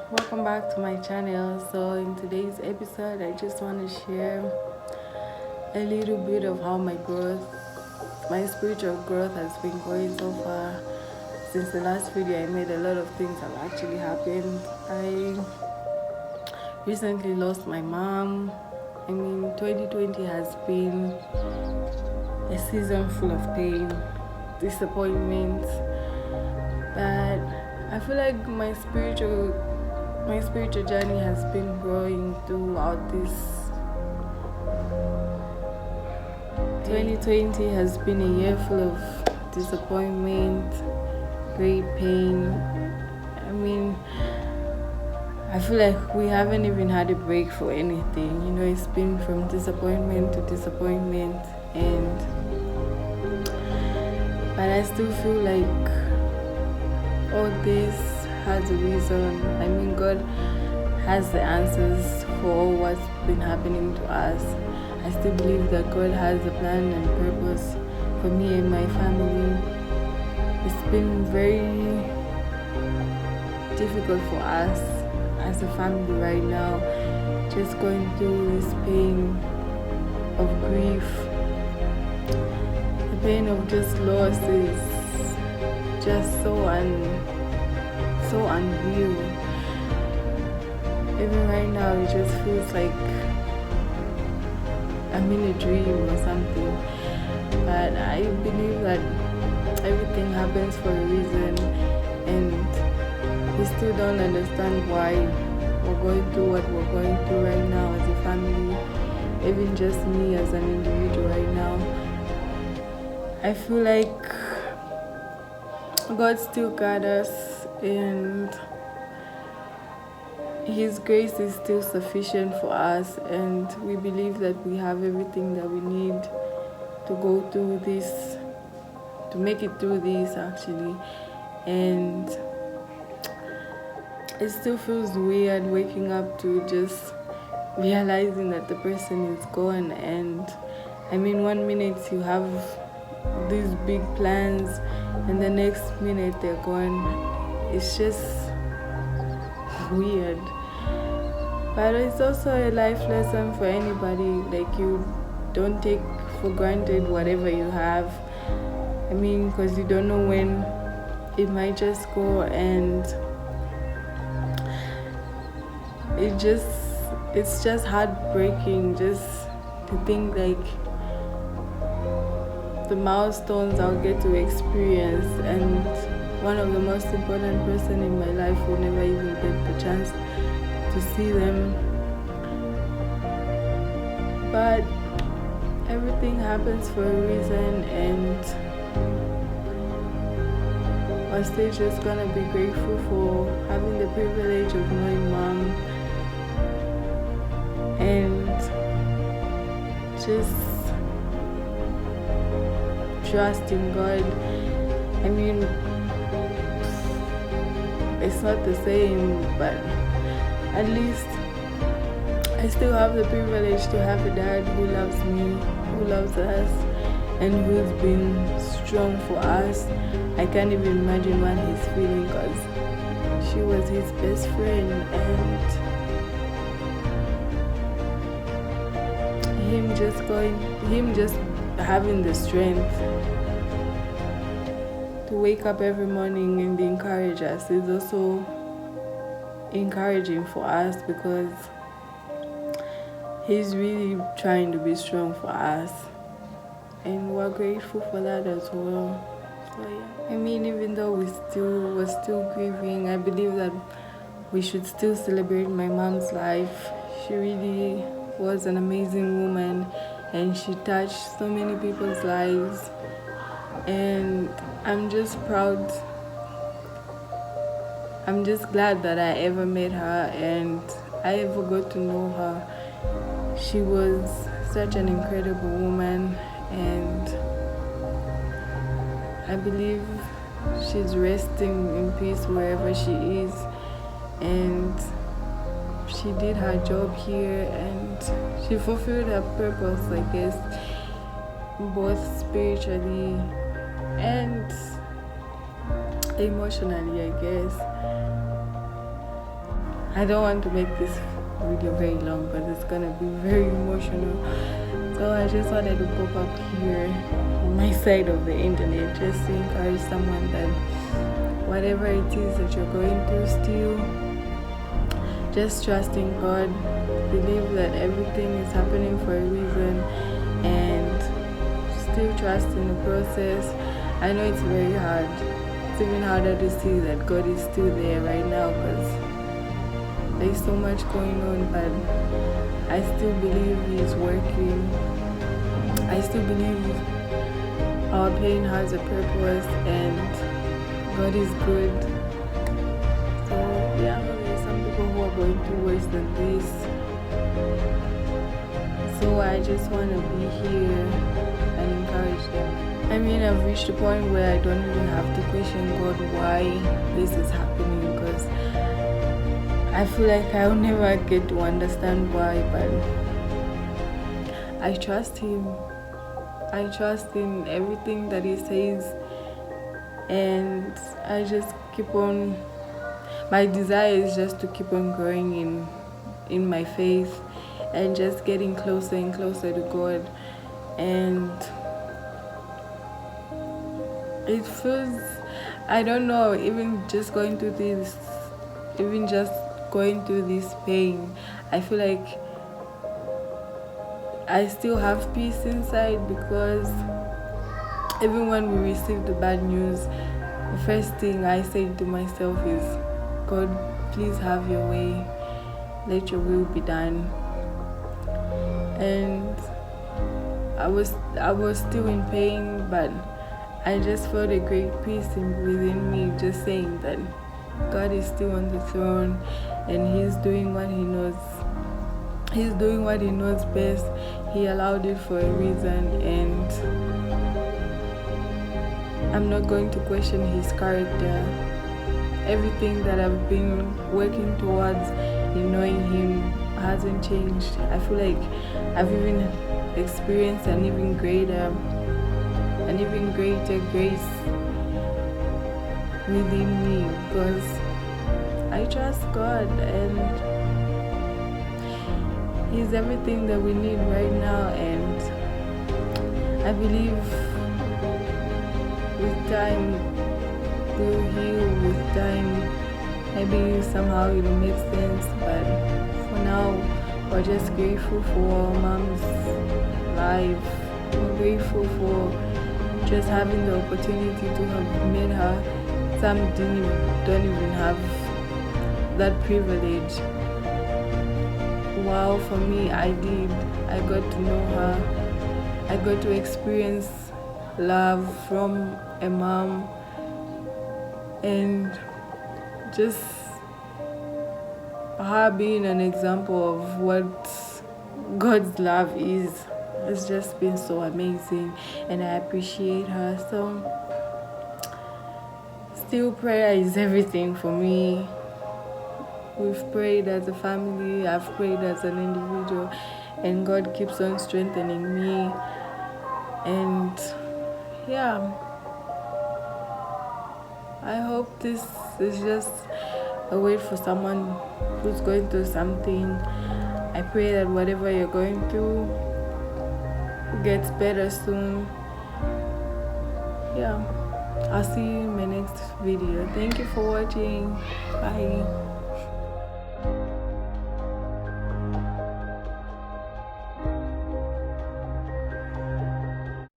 Welcome back to my channel. So in today's episode, I just want to share a little bit of how my spiritual growth has been going so far. Since the last video I made, a lot of things have actually happened. I recently lost my mom. 2020 has been a season full of pain, disappointment, but I feel like my spiritual journey has been growing throughout this. 2020 has been a year full of disappointment, great pain. I feel like we haven't even had a break for anything. It's been from disappointment to disappointment, but I still feel like all this has a reason. God has the answers for all what's been happening to us. I still believe that God has a plan and purpose for me and my family. It's been very difficult for us as a family right now, just going through this pain of grief, the pain of just loss is just so unreal. Even right now, it just feels like I'm in a dream or something. But I believe that everything happens for a reason, and we still don't understand why we're going through what we're going through right now as a family. Even just me as an individual right now, I feel like God still got us, and His grace is still sufficient for us, and we believe that we have everything that we need to go through this, to make it through this actually. And it still feels weird waking up to just realizing that the person is gone. And 1 minute you have these big plans, and the next minute they're gone. It's just weird, but it's also a life lesson for anybody. Like, you don't take for granted whatever you have, because you don't know when it might just go. And it's just heartbreaking just to think like the milestones I'll get to experience, and one of the most important person in my life will never even get the chance to see them. But everything happens for a reason, and we're still just gonna be grateful for having the privilege of knowing Mom, and just trust in God. It's not the same, but at least I still have the privilege to have a dad who loves me, who loves us, and who's been strong for us. I can't even imagine what he's feeling, because she was his best friend, and him just having the strength to wake up every morning and encourage us is also encouraging for us, because he's really trying to be strong for us, and we're grateful for that as well. So yeah, even though we're still grieving, I believe that we should still celebrate my mom's life. She really was an amazing woman, and she touched so many people's lives, and I'm just proud. I'm just glad that I ever met her and I ever got to know her. She was such an incredible woman, and I believe she's resting in peace wherever she is, and she did her job here, and she fulfilled her purpose, I guess, both spiritually and emotionally, I guess. I don't want to make this video very long, but it's gonna be very emotional. So I just wanted to pop up here on my side of the internet just to encourage someone that whatever it is that you're going through, still just trust in God. Believe that everything is happening for a reason, and still trust in the process. I know it's very hard. It's even harder to see that God is still there right now because there's so much going on, but I still believe He's working. I still believe our pain has a purpose and God is good. So yeah, there's some people who are going through worse than this. So I just want to be here and encourage them. I mean, I've reached a point where I don't even have to question God why this is happening, because I feel like I'll never get to understand why, but I trust Him. I trust in everything that He says, and I just keep on. My desire is just to keep on growing in my faith and just getting closer and closer to God. And it feels, I don't know, even just going through this pain, I feel like I still have peace inside, because even when we receive the bad news, the first thing I say to myself is, God, please have your way. Let your will be done. And I was still in pain, but I just felt a great peace within me, just saying that God is still on the throne and He's doing what He knows. He's doing what He knows best. He allowed it for a reason, and I'm not going to question His character. Everything that I've been working towards in knowing Him hasn't changed. I feel like I've even experienced an even greater grace within me, because I trust God and He's everything that we need right now. And I believe with time we'll heal. With time maybe somehow it'll make sense, but for now we're just grateful for Mom's life. We're grateful for just having the opportunity to have met her. Some don't even have that privilege. Wow, for me, I did. I got to know her. I got to experience love from a mom, and just her being an example of what God's love is. It's just been so amazing, and I appreciate her. So still, prayer is everything for me. We've prayed as a family, I've prayed as an individual, and God keeps on strengthening me. And yeah, I hope this is just a way for someone who's going through something. I pray that whatever you're going through gets better soon. Yeah, I'll see you in my next video. Thank you for watching. Bye.